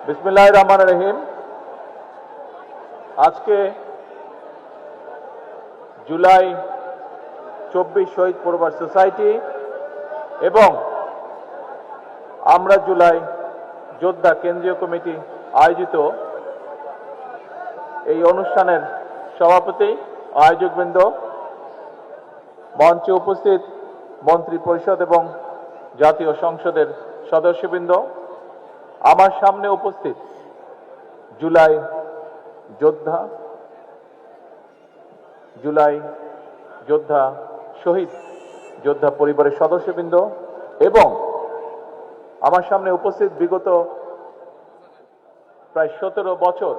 বিসমিল্লাহির রহমানির রহিম। আজকে জুলাই 24 শহীদ পরিবার সোসাইটি এবং আমরা জুলাই যোদ্ধা কেন্দ্রীয় কমিটি আয়োজিত এই অনুষ্ঠানের সভাপতি, আয়োজকবৃন্দ, মঞ্চে উপস্থিত মন্ত্রী পরিষদ এবং জাতীয় সংসদের সদস্যবৃন্দ, আমার সামনে উপস্থিত জুলাই যোদ্ধা শহীদ যোদ্ধা পরিবারের সদস্যবৃন্দ এবং আমার সামনে উপস্থিত বিগত প্রায় 17 বছর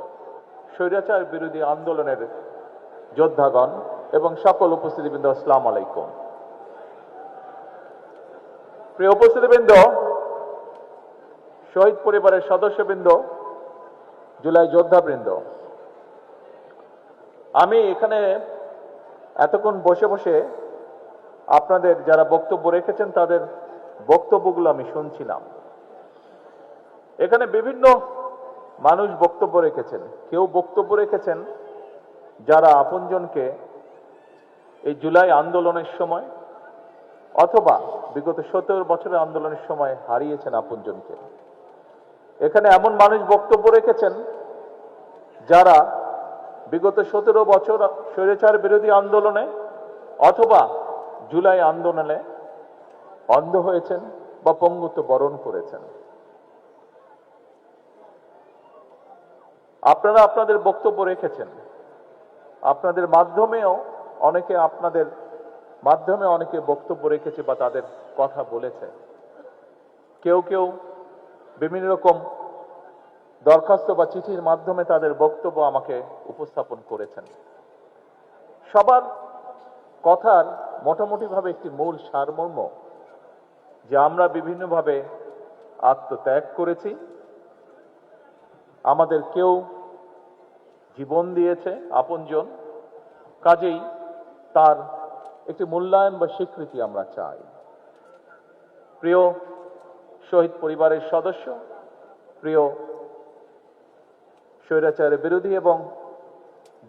স্বৈরাচার বিরোধী আন্দোলনের যোদ্ধাগণ এবং সকল উপস্থিতিবৃন্দ, আসসালামু আলাইকুম। প্রিয় উপস্থিতিবৃন্দ, শহীদ পরিবারের সদস্যবৃন্দ, জুলাই যোদ্ধাবৃন্দ, আমি এখানে এতক্ষণ বসে বসে আপনাদের যারা বক্তব্য রেখেছেন তাদের বক্তব্যগুলো আমি শুনছিলাম। এখানে বিভিন্ন মানুষ বক্তব্য রেখেছেন। কেউ বক্তব্য রেখেছেন যারা আপনজনকে এই জুলাই আন্দোলনের সময় অথবা বিগত 17 বছরের আন্দোলনের সময় হারিয়েছেন আপনজনকে। এখানে এমন মানুষ বক্তব্য রেখেছেন যারা বিগত 17 বছর স্বৈরাচার বিরোধী আন্দোলনে অথবা জুলাই আন্দোলনে অন্ধ হয়েছেন বা পঙ্গুত্ব বরণ করেছেন। আপনারা আপনাদের বক্তব্য রেখেছেন। আপনাদের মাধ্যমেও অনেকে বক্তব্য রেখেছে বা তাদের কথা বলেছে। কেউ কেউ বিভিন্ন রকম দরখাস্ত বা চিঠির মাধ্যমে তাদের বক্তব্য আমাকে উপস্থাপন করেছেন। সবার কথার মোটামুটিভাবে একটি মূল সারমর্ম যে আমরা বিভিন্নভাবে আত্মত্যাগ করেছি, আমাদের কেউ জীবন দিয়েছে আপনজন, কাজেই তার একটি মূল্যায়ন বা স্বীকৃতি আমরা চাই। প্রিয় শহীদ পরিবারের সদস্য, প্রিয় স্বৈরাচারের বিরোধী এবং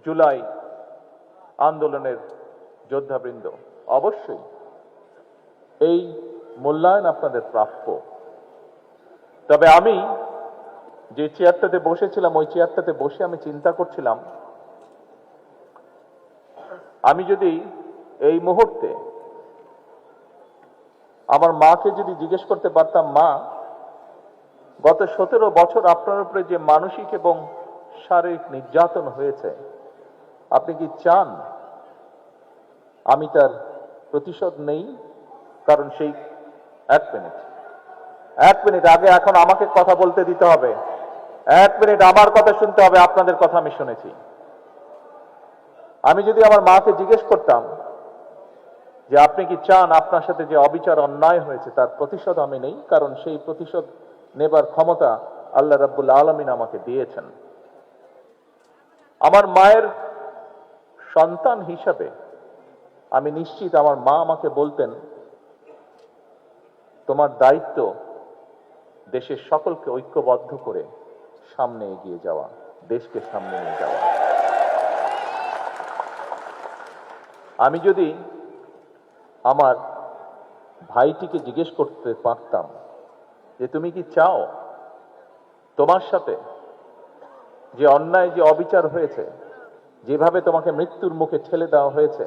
জুলাই আন্দোলনের যোদ্ধাবৃন্দ, অবশ্যই এই মূল্যায়ন আপনাদের প্রাপ্য। তবে আমি যে চেয়ারটাতে বসেছিলাম ওই চেয়ারটাতে বসে আমি চিন্তা করছিলাম, আমি যদি এই মুহূর্তে আমার মাকে যদি জিজ্ঞেস করতে পারতাম, মা, গত 17 বছর আপনার উপরে যে মানসিক এবং শারীরিক নির্যাতন হয়েছে, আপনি কি চান আমি তার প্রতিশোধ নেই? কারণ সেই এক মিনিট আগে এখন আমাকে কথা বলতে দিতে হবে। 1 মিনিট আমার কথা শুনতে হবে, আপনাদের কথা আমি শুনেছি। আমি যদি আমার মাকে জিজ্ঞেস করতাম যে আপনি কি চান আপনার সাথে যে অবিচার অন্যায় হয়েছে তার প্রতিশোধ আমি নেই, কারণ সেই প্রতিশোধ নেবার ক্ষমতা আল্লাহ রাব্বুল আলামিন আমাকে দিয়েছেন। আমার মায়ের সন্তান হিসাবে আমি নিশ্চিত আমার মা আমাকে বলতেন, তোমার দায়িত্ব দেশের সকলকে ঐক্যবদ্ধ করে সামনে এগিয়ে যাওয়া, দেশকে সামনে নিয়ে যাওয়া। আমি যদি আমার ভাইটিকে জিজ্ঞেস করতে পারতাম যে তুমি কি চাও তোমার সাথে যে অন্যায়, যে অবিচার হয়েছে, যেভাবে তোমাকে মৃত্যুর মুখে ঠেলে দেওয়া হয়েছে,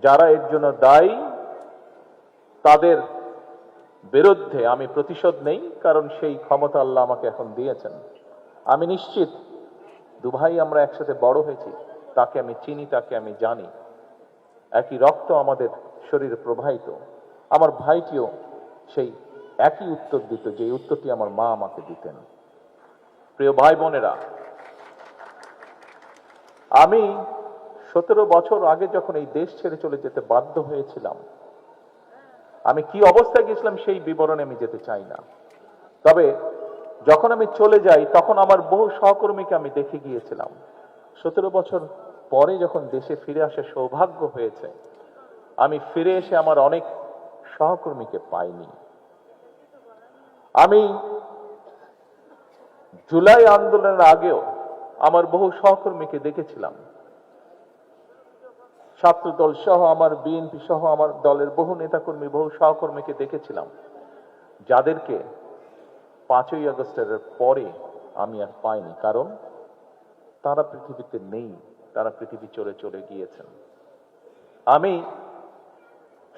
যারা এর জন্য দায়ী তাদের বিরুদ্ধে আমি প্রতিশোধ নেই, কারণ সেই ক্ষমতা আল্লাহ আমাকে এখন দিয়েছেন। আমি নিশ্চিত দুভাই আমরা একসাথে বড় হয়েছি, তাকে আমি চিনি, তাকে আমি জানি, একই রক্ত আমাদের শরীরে প্রবাহিত। আমার ভাইটিও সেই একই উত্তর দিত যে উত্তরটি আমার মা আমাকে দিতেন। প্রিয় ভাই বোনেরা, আমি 17 বছর আগে যখন এই দেশ ছেড়ে চলে যেতে বাধ্য হয়েছিলাম, আমি কি অবস্থায় গেছিলাম সেই বিবরণে আমি যেতে চাই না। তবে যখন আমি চলে যাই তখন আমার বহু সহকর্মীকে আমি দেখে গিয়েছিলাম। 17 বছর পরে যখন দেশে ফিরে আসার সৌভাগ্য হয়েছে, আমি ফিরে এসে আমার অনেক সহকর্মীকে পাইনি। আমি জুলাই আন্দোলনের আগেও আমার বহু সহকর্মীকে দেখেছিলাম, ছাত্রদল সহ, আমার বিএনপি সহ আমার দলের বহু নেতাকর্মী, বহু সহকর্মীকে দেখেছিলাম, যাদেরকে 5ই আগস্টের পরে আমি আর পাইনি। কারণ তারা পৃথিবীতে নেই, তারা পৃথিবী চলে চলে গিয়েছেন। আমি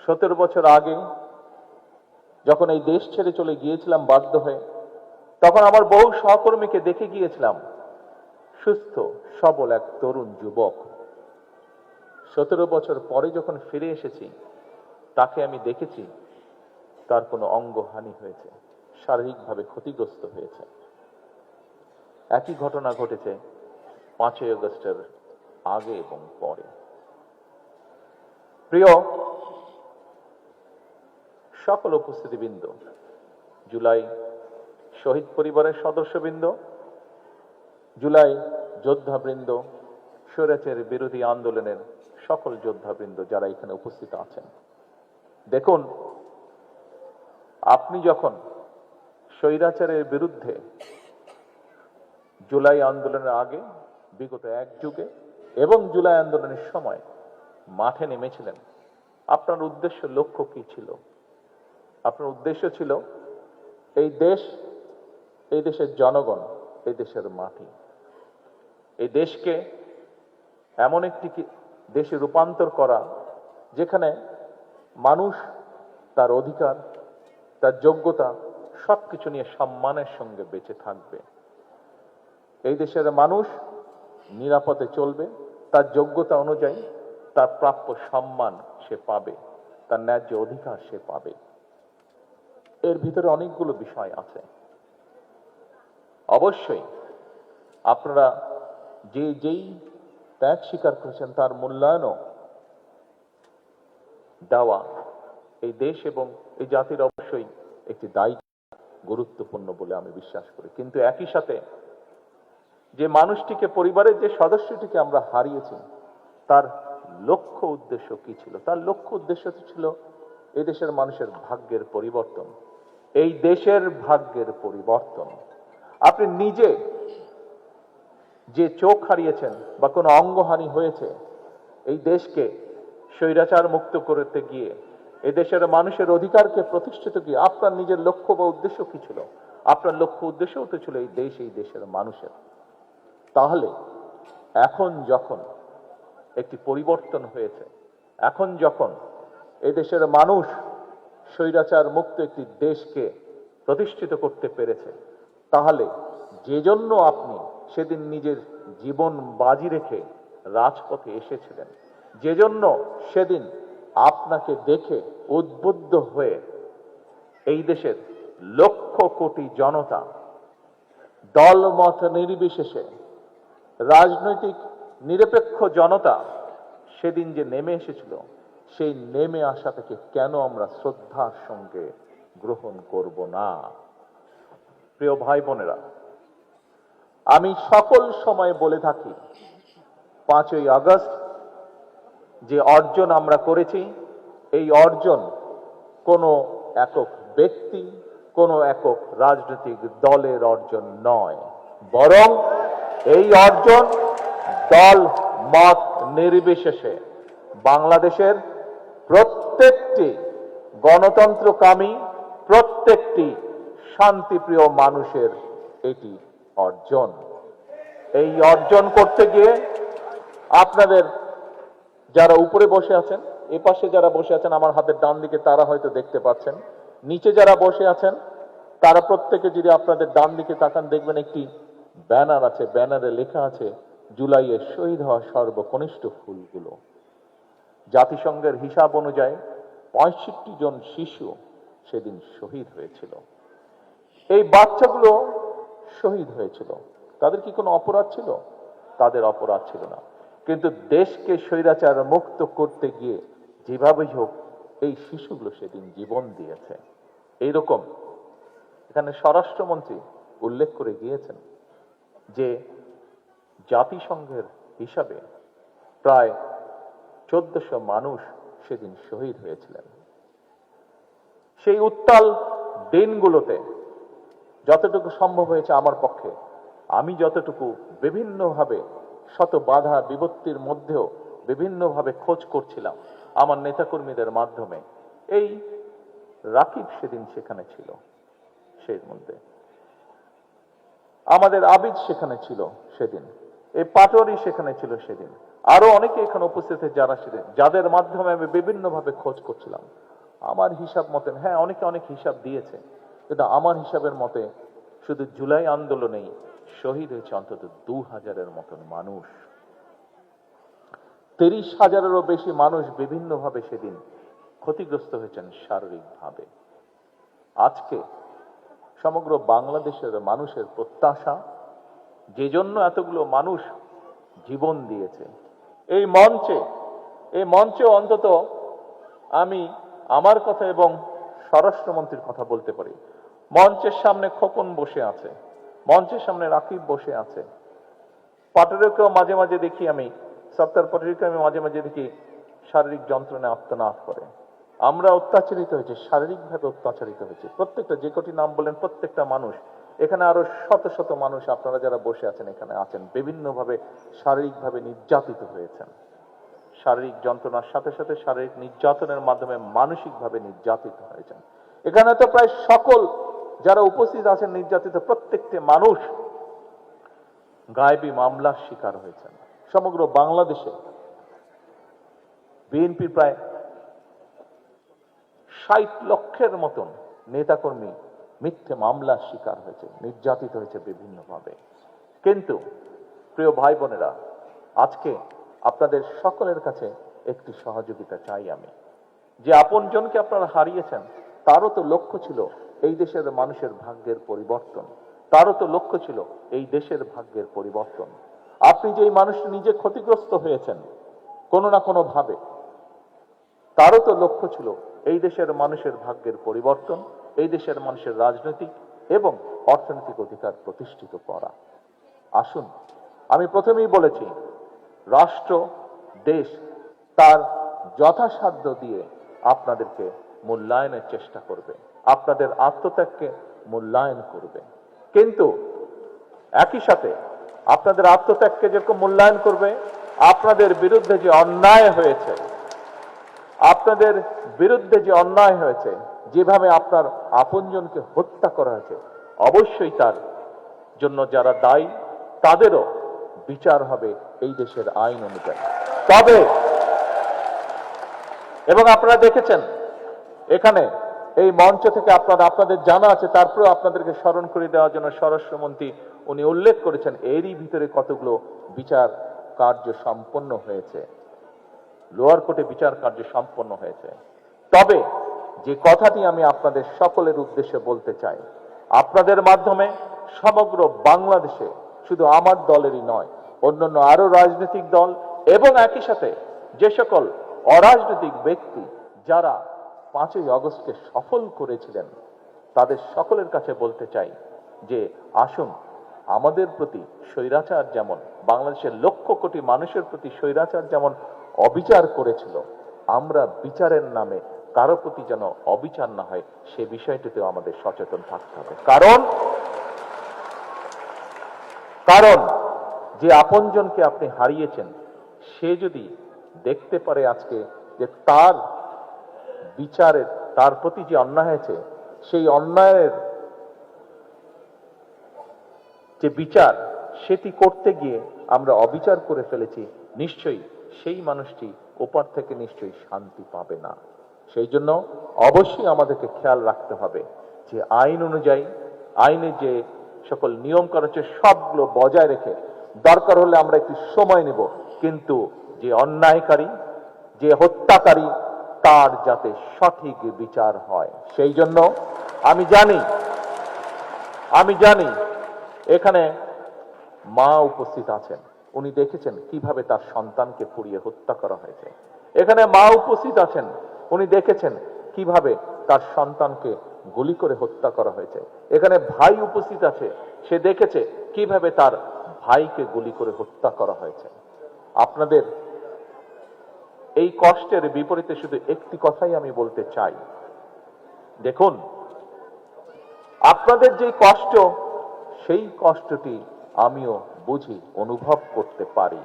17 বছর আগে যখন এই দেশ ছেড়ে চলে গিয়েছিলাম বাধ্য হয়ে, তখন আমার বহু সহকর্মীকে দেখে গিয়েছিলাম, সুস্থ সবল এক তরুণ যুবক। 17 বছর পরে যখন ফিরে এসেছি, তাকে আমি দেখেছি তার কোনো অঙ্গহানি হয়েছে, শারীরিকভাবে ক্ষতিগ্রস্ত হয়েছে। একই ঘটনা ঘটেছে 5ই আগস্টের আগে এবং পরে। প্রিয় সকল উপস্থিতিবৃন্দ, জুলাই শহীদ পরিবারের সদস্যবৃন্দ, জুলাই যোদ্ধাবৃন্দ, স্বৈরাচার বিরোধী আন্দোলনের সকল যোদ্ধাবৃন্দ যারা এখানে উপস্থিত আছেন, দেখুন, আপনি যখন স্বৈরাচারের বিরুদ্ধে জুলাই আন্দোলনের আগে, বিগত এক যুগে এবং জুলাই আন্দোলনের সময় মাঠে নেমেছিলেন, আপনার উদ্দেশ্য, লক্ষ্য কি ছিল? আপনার উদ্দেশ্য ছিল এই দেশ, এই দেশের জনগণ, এই দেশের মাটি, এই দেশকে এমন একটি দেশে রূপান্তর করা যেখানে মানুষ তার অধিকার, তার যোগ্যতা সবকিছু নিয়ে সম্মানের সঙ্গে বেঁচে থাকবে। এই দেশের মানুষ নিরাপদে চলবে, তার যোগ্যতা অনুযায়ী তার প্রাপ্য সম্মান সে পাবে, তার ন্যায্য অধিকার সে পাবে। এর ভিতরে অনেকগুলো বিষয় আছে। অবশ্যই আপনারা যেই ত্যাগ স্বীকার করেছেন তার মূল্যায়নও দেওয়া এই দেশ এবং এই জাতির অবশ্যই একটি দায়িত্ব, গুরুত্বপূর্ণ বলে আমি বিশ্বাস করি। কিন্তু একই সাথে যে মানুষটিকে, পরিবারের যে সদস্যটিকে আমরা হারিয়েছি, তার লক্ষ্য উদ্দেশ্য কি ছিল? তার লক্ষ্য উদ্দেশ্য ছিল এই দেশের মানুষের ভাগ্যের পরিবর্তন, এই দেশের ভাগ্যের পরিবর্তন। আপনি নিজে যে চোখ হারিয়েছেন বা কোনো অঙ্গহানি হয়েছে, এই দেশকে স্বৈরাচার মুক্ত করতে গিয়ে, এই দেশের মানুষের অধিকারকে প্রতিষ্ঠিত গিয়ে আপনার নিজের লক্ষ্য বা উদ্দেশ্য কি ছিল? আপনার লক্ষ্য উদ্দেশ্যও তো ছিল এই দেশ, এই দেশের মানুষের। তাহলে এখন যখন একটি পরিবর্তন হয়েছে, এখন যখন এই দেশের মানুষ স্বৈরাচার মুক্ত একটি দেশকে প্রতিষ্ঠিত করতে পেরেছে, তাহলে যে জন্য আপনি সেদিন নিজের জীবন বাজি রেখে রাজপথে এসেছিলেন, যে জন্য সেদিন আপনাকে দেখে উদ্বুদ্ধ হয়ে এই দেশের লক্ষ কোটি জনতা দলমত নির্বিশেষে, রাজনৈতিক নিরপেক্ষ জনতা সেদিন যে নেমে এসেছিল, সেই নেমে আসাটাকে কেন আমরা শ্রদ্ধার সঙ্গে গ্রহণ করব না? প্রিয় ভাই বোনেরা, আমি সকল সময় বলে থাকি, 5ই আগস্ট যে অর্জন আমরা করেছি, এই অর্জন কোনো একক ব্যক্তি, কোনো একক রাজনৈতিক দলের অর্জন নয়, বরং এই অর্জন দল মত নির্বিশেষে বাংলাদেশের প্রত্যেকটি গণতন্ত্রকামী, প্রত্যেকটি শান্তিপ্রিয় মানুষের এটি অর্জন। এই অর্জন করতে গিয়ে আপনাদের যারা উপরে বসে আছেন, এপাশে যারা বসে আছেন আমার হাতের ডান দিকে, তারা হয়তো দেখতে পাচ্ছেন, নিচে যারা বসে আছেন তারা প্রত্যেকে যদি আপনাদের ডান দিকে তাকান, দেখবেন একটি ব্যানার আছে, ব্যানারে লেখা আছে জুলাইয়ে শহীদ হওয়া সর্বকনিষ্ঠ ফুলগুলো। জাতিসংঘের হিসাব অনুযায়ী 65 জন শিশু সেদিন শহীদ হয়েছিল। এই বাচ্চাগুলো শহীদ হয়েছিল, তাদের কি কোনো অপরাধ ছিল? তাদের অপরাধ ছিল না। কিন্তু দেশকে স্বৈরাচার মুক্ত করতে গিয়ে যেভাবেই হোক এই শিশুগুলো সেদিন জীবন দিয়েছে। এইরকম এখানে স্বরাষ্ট্রমন্ত্রী উল্লেখ করে গিয়েছেন যে জাতিসংঘের হিসাবে প্রায় 1400 মানুষ সেদিন শহীদ হয়েছিলেন। সেই উত্তাল দিনগুলোতে যতটুকু সম্ভব হয়েছে আমার পক্ষে আমি যতটুকু বিভিন্নভাবে শত বাধা বিপত্তির মধ্যেও বিভিন্নভাবে খোঁজ করছিলাম আমার নেতাকর্মীদের মাধ্যমে, এই রাকিব সেদিন সেখানে ছিল, সেই মধ্যে আমাদের আবিদ সেখানে ছিল সেদিন, এই পাটোয়ারি সেখানে ছিল সেদিন, আরো অনেকে এখানে উপস্থিত যারা ছিলেন, যাদের মাধ্যমে আমি বিভিন্নভাবে খোঁজ করছিলাম। আমার হিসাব মতেন, হ্যাঁ অনেকে অনেক হিসাব দিয়েছে, কিন্তু আমার হিসাবের মতে শুধু জুলাই আন্দোলনেই শহীদ হয়েছে অন্তত 2000-এর মতন মানুষ। 30,000-এরও বেশি মানুষ বিভিন্নভাবে সেদিন ক্ষতিগ্রস্ত হয়েছেন শারীরিকভাবে। আজকে সমগ্র বাংলাদেশের মানুষের প্রত্যাশা, যে জন্য এতগুলো মানুষ জীবন দিয়েছে, এই মঞ্চে অন্তত আমি আমার কথা এবং স্বরাষ্ট্রমন্ত্রীর কথা বলতে পারি। মঞ্চের সামনে খোকন বসে আছে, মঞ্চের সামনে রাকিব বসে আছে, পাটোয়ারিকেও মাঝে মাঝে দেখি আমি, সত্তার পাটোয়ারিকে আমি মাঝে মাঝে দেখি শারীরিক যন্ত্রণায় আত্মনাদ করে। আমরা অত্যাচারিত হয়েছে, শারীরিকভাবে অত্যাচারিত হয়েছে। প্রত্যেকটা, যে কটি নাম বলেন, প্রত্যেকটা মানুষ, এখানে আরো শত শত মানুষ আপনারা যারা বসে আছেন এখানে আছেন, বিভিন্নভাবে শারীরিকভাবে নির্যাতিত হয়েছেন। শারীরিক যন্ত্রণার সাথে সাথে শারীরিক নির্যাতনের মাধ্যমে মানসিকভাবে নির্যাতিত হয়েছেন। এখানে তো প্রায় সকল যারা উপস্থিত আছেন নির্যাতিত প্রত্যেকটি মানুষ গায়েবী মামলার শিকার হয়েছেন। সমগ্র বাংলাদেশে বিএনপির প্রায় 60 লক্ষের মতন নেতাকর্মী মিথ্যে মামলার শিকার হয়েছে, নির্যাতিত হয়েছে বিভিন্নভাবে। কিন্তু প্রিয় ভাই বোনেরা, আজকে আপনাদের সকলের কাছে একটি সহযোগিতা চাই আমি, যে আপনজনকে আপনারা হারিয়েছেন, তারও তো লক্ষ্য ছিল এই দেশের মানুষের ভাগ্যের পরিবর্তন, তারও তো লক্ষ্য ছিল এই দেশের ভাগ্যের পরিবর্তন। আপনি যে এই মানুষটি নিজে ক্ষতিগ্রস্ত হয়েছেন কোনো না কোনো ভাবে, তারও তো লক্ষ্য ছিল এই দেশের মানুষের ভাগ্যের পরিবর্তন, এই দেশের মানুষের রাজনৈতিক এবং অর্থনৈতিক অধিকার প্রতিষ্ঠিত করা। আসুন, আমি প্রথমেই বলেছি, রাষ্ট্র, দেশ তার যথাসাধ্য দিয়ে আপনাদেরকে মূল্যায়নের চেষ্টা করবে, আপনাদের আত্মত্যাগকে মূল্যায়ন করবে। কিন্তু একই সাথে আপনাদের আত্মত্যাগকে যেরকম মূল্যায়ন করবে, আপনাদের বিরুদ্ধে যে অন্যায় হয়েছে, আপনাদের বিরুদ্ধে যে অন্যায় হয়েছে, যেভাবে আপনার আপনজনকে হত্যা করা হয়েছে, অবশ্যই তার জন্য যারা দায়ী তাদেরও বিচার হবে এই দেশের আইন অনুযায়ী। তবে এবং আপনারা দেখেছেন এখানে এই মঞ্চ থেকে আপনাদের জানা আছে, তারপরেও আপনাদেরকে স্মরণ করে দেওয়ার জন্য স্বরাষ্ট্রমন্ত্রী উনি উল্লেখ করেছেন এরই ভিতরে কতগুলো বিচার কার্য সম্পন্ন হয়েছে, লোয়ার কোর্টে বিচার কার্য সম্পন্ন হয়েছে। তবে যে কথাটি আমি আপনাদের সকলের উদ্দেশ্যে বলতে চাই, আপনাদের মাধ্যমে সমগ্র বাংলাদেশে শুধু আমার দলেরই নয়, অন্যান্য আরো রাজনৈতিক দল এবং একই সাথে যে সকল অরাজনৈতিক ব্যক্তি যারা 5ই আগস্টকে সফল করেছিলেন, তাদের সকলের কাছে বলতে চাই যে আসুন, আমাদের প্রতি স্বৈরাচার যেমন, বাংলাদেশের লক্ষ কোটি মানুষের প্রতি স্বৈরাচার যেমন অবিচার করেছিল, আমরা বিচারের নামে কারো প্রতি যেন অবিচার না হয় সে বিষয়টিতেও আমাদের সচেতন থাকতে হবে। কারণ যে আপনজনকে আপনি হারিয়েছেন, সে যদি দেখতে পারে আজকে যে তার বিচারের, তার প্রতি যে অন্যায় হয়েছে, সেই অন্যায়ের যে বিচার সেটি করতে গিয়ে আমরা অবিচার করে ফেলেছি, নিশ্চয়ই সেই মানুষটি ওপার থেকে নিশ্চয়ই শান্তি পাবে না। সেই জন্য অবশ্যই আমাদেরকে খেয়াল রাখতে হবে যে আইন অনুযায়ী, আইনের যে সকল নিয়ম করা হচ্ছে সবগুলো বজায় রেখে, দরকার হলে আমরা একটু সময় নেব, কিন্তু যে অন্যায়কারী, যে হত্যাকারী, তার যাতে সঠিক বিচার হয়। সেই জন্য আমি জানি এখানে মা উপস্থিত আছেন, উনি দেখেছেন কিভাবে তার সন্তানকে পুড়িয়ে হত্যা করা হয়েছে। এখানে মা উপস্থিত আছেন, উনি দেখেছেন কিভাবে তার সন্তানকে গুলি করে হত্যা করা হয়েছে। এখানে ভাই উপস্থিত আছে, সে দেখেছে কিভাবে তার ভাইকে গুলি করে হত্যা করা হয়েছে। আপনাদের এই কষ্টের বিপরীতে শুধু একটি কথাই আমি বলতে চাই, দেখুন, আপনাদের যে কষ্ট, সেই কষ্টটি আমিও বুঝি, অনুভব করতে পারি।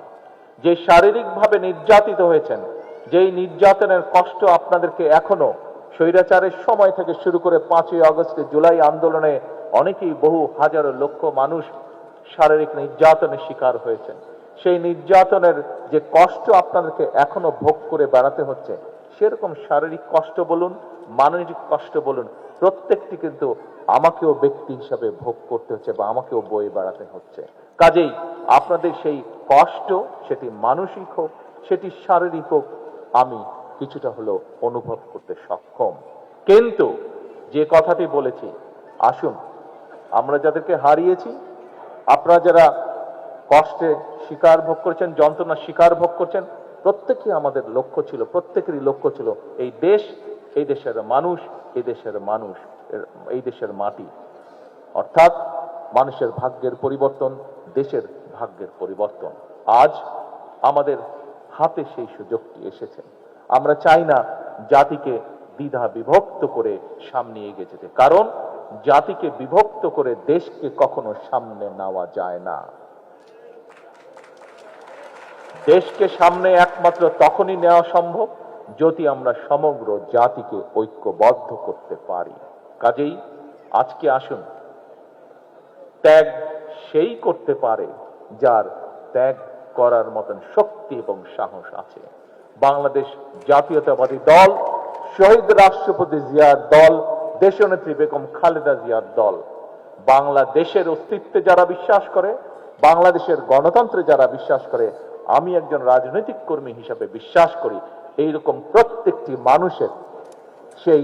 যে শারীরিকভাবে নির্যাতিত হয়েছেন, যেই নির্যাতনের কষ্ট আপনাদেরকে এখনো স্বৈরাচারের সময় থেকে শুরু করে 5ই আগস্টে জুলাই আন্দোলনে অনেকেই, বহু হাজারো লক্ষ মানুষ শারীরিক নির্যাতনের শিকার হয়েছেন। সেই নির্যাতনের যে কষ্ট আপনাদেরকে এখনো ভোগ করে বেড়াতে হচ্ছে, সেরকম শারীরিক কষ্ট বলুন, মানসিক কষ্ট বলুন, প্রত্যেকটি কিন্তু আমাকেও ব্যক্তি হিসাবে ভোগ করতে হচ্ছে বা আমাকেও বয়ে বেড়াতে হচ্ছে। কাজেই আপনাদের সেই কষ্ট, সেটি মানসিক হোক, সেটি শারীরিক হোক, আমি কিছুটা হলেও অনুভব করতে সক্ষম। কিন্তু যে কথাটি বলেছি, আসুন আমরা যাদেরকে হারিয়েছি, আপনারা যারা কষ্টে শিকার ভোগ করেছেন, যন্ত্রণা শিকার ভোগ করছেন, প্রত্যেকেই আমাদের লক্ষ্য ছিল, প্রত্যেকেরই লক্ষ্য ছিল এই দেশ, এই দেশের মানুষ, এই দেশের মানুষ, এই দেশের মাটি, অর্থাৎ মানুষের ভাগ্যের পরিবর্তন, দেশের ভাগ্যের পরিবর্তন। আজ আমাদের হাতে সেই সুযোগটি এসেছে। আমরা চাই না জাতিকে দ্বিধা বিভক্ত করে সামনে এগিয়ে যেতে, কারণ জাতিকে বিভক্ত করে দেশকে কখনো সামনে নেওয়া যায় না। দেশকে সামনে একমাত্র তখনই নেওয়া সম্ভব যদি আমরা সমগ্র জাতিকে ঐক্যবদ্ধ করতে পারি। কাজেই আজকে আসুন, ত্যাগ সেই করতে পারে যার ত্যাগ করার মতন শক্তি এবং সাহস আছে। বাংলাদেশ জাতীয়তাবাদী দল, শহীদ রাষ্ট্রপতি জিয়ার দল, দেশনেত্রী বেগম খালেদা জিয়ার দল, বাংলাদেশের অস্তিত্বে যারা বিশ্বাস করে, বাংলাদেশের গণতন্ত্রে যারা বিশ্বাস করে, আমি একজন রাজনৈতিক কর্মী হিসাবে বিশ্বাস করি, এইরকম প্রত্যেকটি মানুষের সেই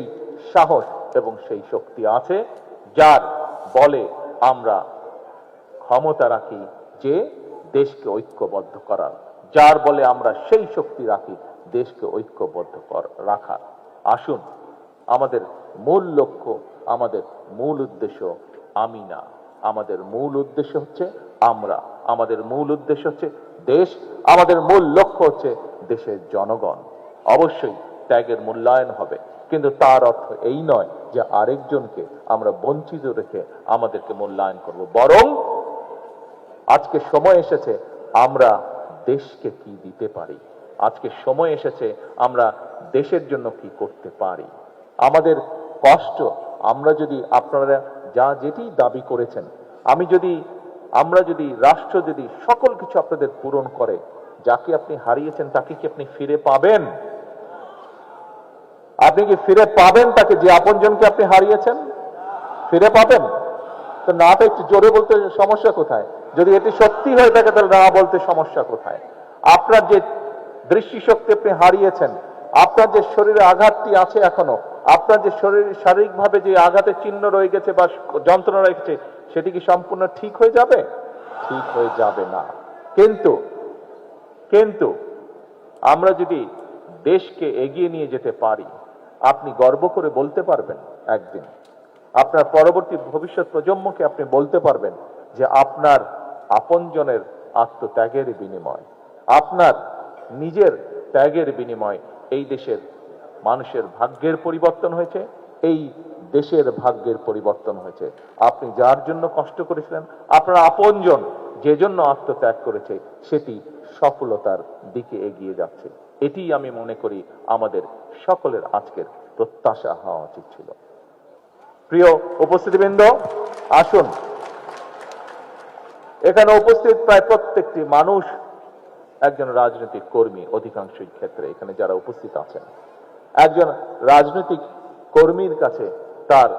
সাহস এবং সেই শক্তি আছে, যার বলে আমরা ক্ষমতা রাখি যে দেশকে ঐক্যবদ্ধ করার, যার বলে আমরা সেই শক্তি রাখি দেশকে ঐক্যবদ্ধ রাখার। আসুন, আমাদের মূল লক্ষ্য, আমাদের মূল উদ্দেশ্য আমি না, আমাদের মূল উদ্দেশ্য হচ্ছে আমরা, আমাদের মূল উদ্দেশ্য হচ্ছে দেশ, আমাদের মূল লক্ষ্য হচ্ছে দেশের জনগণ। অবশ্যই ত্যাগের মূল্যায়ন হবে, কিন্তু তার অর্থ এই নয় যে আরেকজনকে আমরা বঞ্চিত রেখে আমাদেরকে মূল্যায়ন করব। বরং আজকে সময় এসেছে আমরা দেশকে কি দিতে পারি, আজকে সময় এসেছে আমরা দেশের জন্য কি করতে পারি। আমাদের কষ্ট, আমরা যদি, আপনারা যা যেটি দাবি করেছেন, আমরা যদি রাষ্ট্র যদি সকল কিছু আপনাদের পূরণ করে, যাকে আপনি হারিয়েছেন তাকে কি আপনি ফিরে পাবেন? আপনি কি ফিরে পাবেন তাকে, যে আপনজনকে আপনি হারিয়েছেন? ফিরে পাবেন? তো নাটা একটু জোরে বলতে সমস্যা কোথায়? যদি এটি সত্যি হয়ে থাকে তাহলে না বলতে সমস্যা কোথায়? আপনার যে দৃষ্টিশক্তি আপনি হারিয়েছেন, আপনার যে শরীরে আঘাতটি আছে এখনো, আপনার যে শারীরিকভাবে যে আঘাতের চিহ্ন রয়ে গেছে বা যন্ত্রণা রয়েছে, সেটি কি সম্পূর্ণ ঠিক হয়ে যাবে? ঠিক হয়ে যাবে না। কিন্তু আমরা যদি দেশকে এগিয়ে নিয়ে যেতে পারি, আপনি গর্ব করে বলতে পারবেন একদিন, আপনার পরবর্তী ভবিষ্যৎ প্রজন্মকে আপনি বলতে পারবেন যে আপনার আপনজনের আত্মত্যাগের বিনিময়, আপনার নিজের ত্যাগের বিনিময় এই দেশের মানুষের ভাগ্যের পরিবর্তন হয়েছে, এই দেশের ভাগ্যের পরিবর্তন হয়েছে। আপনি যার জন্য কষ্ট করেছিলেন, আপনার আপনজন যে জন্য আত্মত্যাগ করেছে, সেটি সফলতার দিকে এগিয়ে যাচ্ছে। এটি আমি মনে করি আমাদের সকলের আজকের প্রত্যাশা হওয়া উচিত ছিল। প্রিয় উপস্থিতিবৃন্দ, আসুন, এখানে উপস্থিত প্রায় প্রত্যেকটি মানুষ একজন রাজনৈতিক কর্মী। অধিকাংশ ক্ষেত্রে এখানে যারা উপস্থিত আছেন, একজন রাজনৈতিক কর্মীর কাছে তার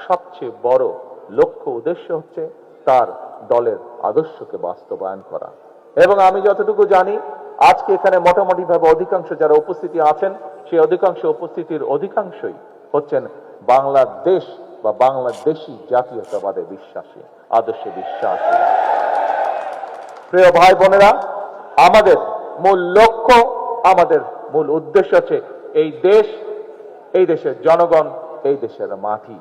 সবচেয়ে বড় লক্ষ্য উদ্দেশ্য হচ্ছে তার দলের আদর্শকে বাস্তবায়ন করা। এবং আমি যতটুকু জানি, আজকে এখানে মোটামুটি ভাবে অধিকাংশ যারা উপস্থিতি আছেন, সেই অধিকাংশ উপস্থিতির অধিকাংশই হচ্ছেন বাংলাদেশ বা বাংলাদেশী জাতীয়তাবাদে বিশ্বাসী, আদর্শে বিশ্বাসী। প্রিয় ভাই বোনেরা, আমাদের মূল লক্ষ্য, আমাদের মূল উদ্দেশ্য হচ্ছে এই দেশ, এই দেশের জনগণ, এই দেশের মাটি।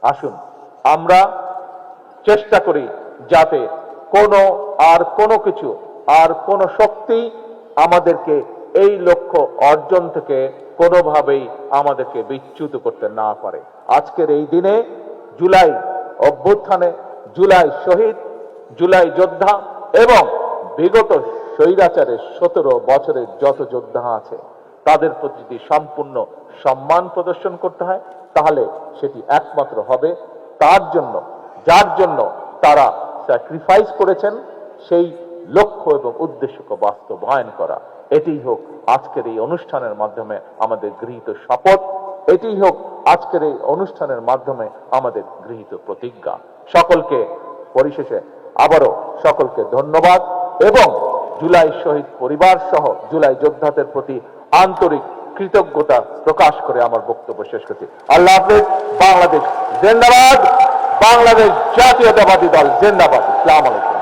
আসুন আমরা চেষ্টা করি যাতে কোনো কিছু আর কোনো শক্তি আমাদেরকে এই লক্ষ্য অর্জন থেকে কোনোভাবেই আমাদেরকে বিচ্যুত করতে না পারে। আজকের এই দিনে, জুলাই অভ্যুত্থানে, জুলাই শহীদ জুলাই যোদ্ধা এবং বিগত স্বৈরাচারের 17 বছরের যত যোদ্ধা আছে তাদের প্রতি যদি সম্পূর্ণ সম্মান প্রদর্শন করতে হয়, তাহলে সেটি একমাত্র হবে তার জন্য, যার জন্য তারা স্যাক্রিফাইস করেছেন, সেই লক্ষ্য এবং উদ্দেশ্যকে বাস্তবায়ন করা। এটিই হোক আজকের এই অনুষ্ঠানের মাধ্যমে আমাদের গৃহীত শপথ, এটিই হোক আজকের এই অনুষ্ঠানের মাধ্যমে আমাদের গৃহীত প্রতিজ্ঞা। সকলকে পরিশেষে আবারও সকলকে ধন্যবাদ এবং জুলাই শহীদ পরিবার সহ জুলাই যোদ্ধাদের প্রতি আন্তরিক কৃতজ্ঞতা প্রকাশ করে আমার বক্তব্য শেষ করছি। আল্লাহ হাফেজ। বাংলাদেশ জিন্দাবাদ। বাংলাদেশ জাতীয়তাবাদী দল জিন্দাবাদ। আসসালামু আলাইকুম।